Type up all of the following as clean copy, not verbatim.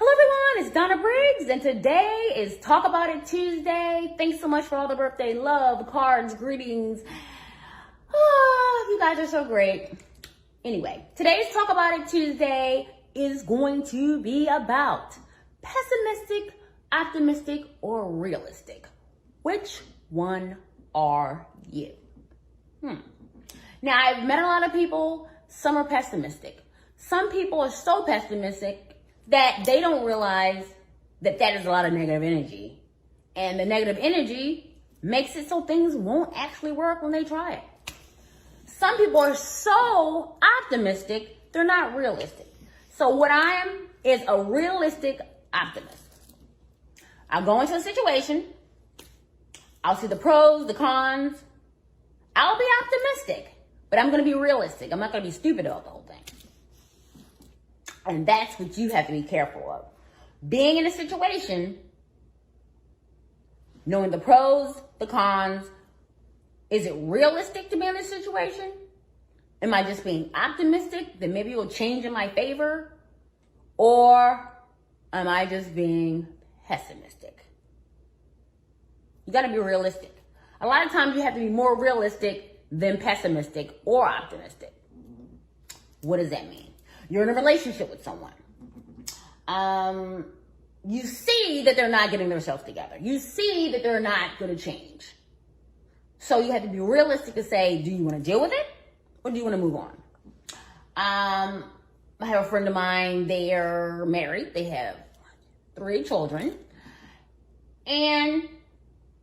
Hello everyone, it's Donna Briggs, and today is Talk About It Tuesday. Thanks so much for all the birthday love, cards, greetings. You guys are so great. Anyway, today's Talk About It Tuesday is going to be about pessimistic, optimistic, or realistic. Which one are you? Now, I've met a lot of people. Some are pessimistic. Some people are so pessimistic that they don't realize that that is a lot of negative energy. And the negative energy makes it so things won't actually work when they try it. Some people are so optimistic, they're not realistic. So what I am is a realistic optimist. I'll go into a situation. I'll see the pros, the cons. I'll be optimistic, but I'm going to be realistic. I'm not going to be stupid about the whole thing. And that's what you have to be careful of. Being in a situation, knowing the pros, the cons. Is it realistic to be in this situation? Am I just being optimistic that maybe it will change in my favor? Or am I just being pessimistic? You got to be realistic. A lot of times you have to be more realistic than pessimistic or optimistic. What does that mean? You're in a relationship with someone. You see that they're not getting themselves together. You see that they're not going to change. So you have to be realistic to say, do you want to deal with it or do you want to move on? I have a friend of mine. They are married. They have 3 children. And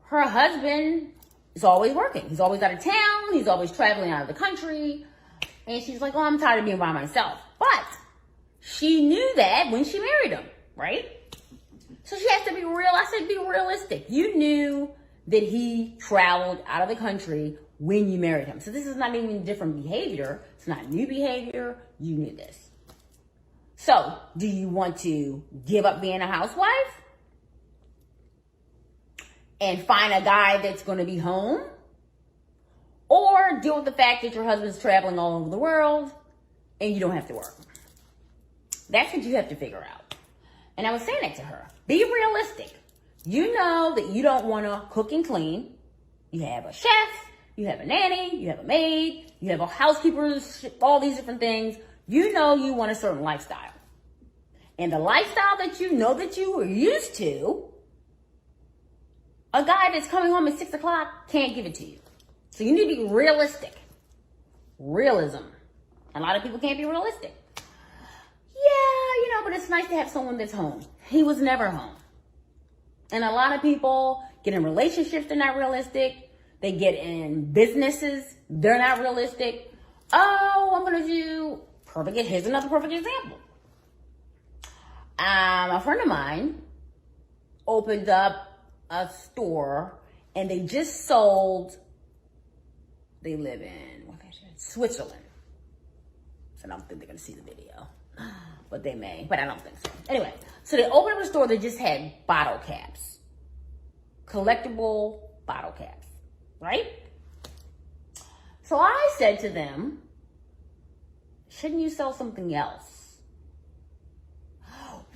her husband is always working. He's always out of town. He's always traveling out of the country. And she's like, oh, I'm tired of being by myself. But she knew that when she married him, right? So she has to be real. I said, be realistic. You knew that he traveled out of the country when you married him. So this is not even different behavior. It's not new behavior. You knew this. So do you want to give up being a housewife and find a guy that's going to be home? Or deal with the fact that your husband's traveling all over the world and you don't have to work? That's what you have to figure out. And I was saying that to her. Be realistic. You know that you don't want to cook and clean. You have a chef, you have a nanny, you have a maid, you have a housekeeper, all these different things. You know you want a certain lifestyle. And the lifestyle that you know that you were used to, a guy that's coming home at 6 o'clock can't give it to you. So you need to be realistic. Realism. A lot of people can't be realistic. Yeah, but it's nice to have someone that's home. He was never home. And a lot of people get in relationships, they're not realistic. They get in businesses, they're not realistic. Oh, I'm going to do perfect. Here's another perfect example. A friend of mine opened up a store and they just sold. They live in Switzerland. So I don't think they're going to see the video. But they may. But I don't think so. Anyway, so they opened up a store that just had bottle caps. Collectible bottle caps. Right? So I said to them, shouldn't you sell something else?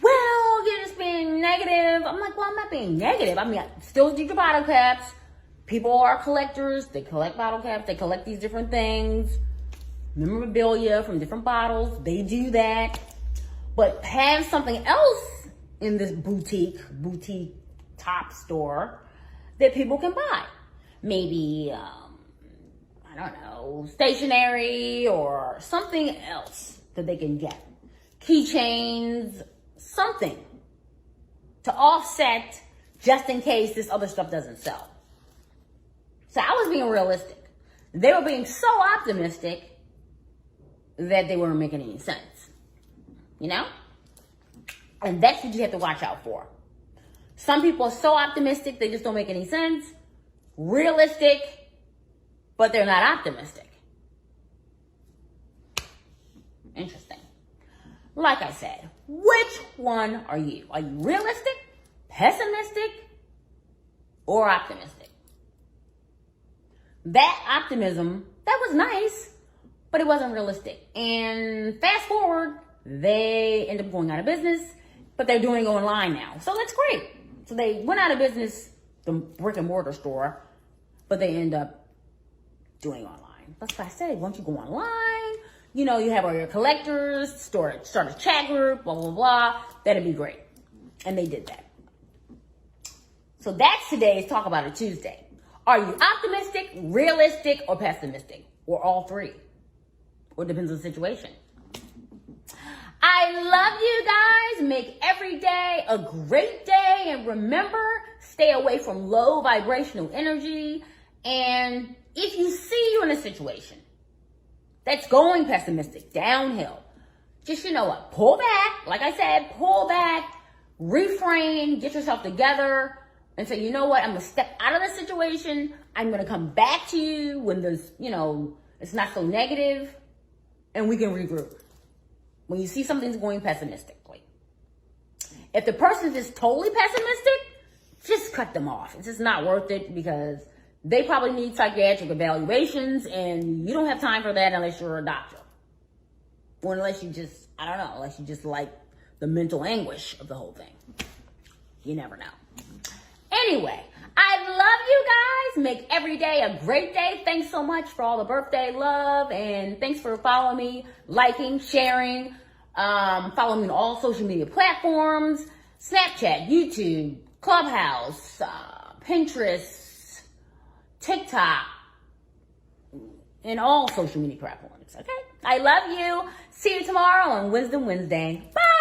Well, you're just being negative. I'm like, well, I'm not being negative. I mean, I still do the bottle caps. People are collectors. They collect bottle caps. They collect these different things. Memorabilia from different bottles. They do that. But have something else in this boutique top store that people can buy. Maybe, I don't know, stationery or something else that they can get. Keychains, something to offset just in case this other stuff doesn't sell. So I was being realistic. They were being so optimistic that they weren't making any sense. You know? And that's what you have to watch out for. Some people are so optimistic, they just don't make any sense. Realistic, but they're not optimistic. Interesting. Like I said, which one are you? Are you realistic, pessimistic, or optimistic? That optimism, that was nice, but it wasn't realistic. And fast forward, they end up going out of business but they're doing it online now. So that's great. So they went out of business, the brick and mortar store, but they end up doing online. That's what I say. Once you go online, you know, you have all your collectors, start a chat group, blah, blah, blah. That'd be great. And they did that. So that's today's Talk About It Tuesday. Are you optimistic, realistic, or pessimistic? Or all three? Or it depends on the situation. I love you guys. Make every day a great day. And remember, stay away from low vibrational energy. And if you see you in a situation that's going pessimistic, downhill, just, you know what, pull back. Like I said, pull back, refrain, get yourself together, and say, you know what, I'm going to step out of the situation. I'm going to come back to you when there's, you know, it's not so negative, and we can regroup. When you see something's going pessimistically. If the person's just totally pessimistic, just cut them off. It's just not worth it because they probably need psychiatric evaluations and you don't have time for that unless you're a doctor. Or unless you just, I don't know, unless you just like the mental anguish of the whole thing. You never know. Anyway, I love you guys. Make every day a great day. Thanks so much for all the birthday love. And thanks for following me, liking, sharing. Follow me on all social media platforms. Snapchat, YouTube, Clubhouse, Pinterest, TikTok, and all social media platforms. Okay? I love you. See you tomorrow on Wisdom Wednesday. Bye.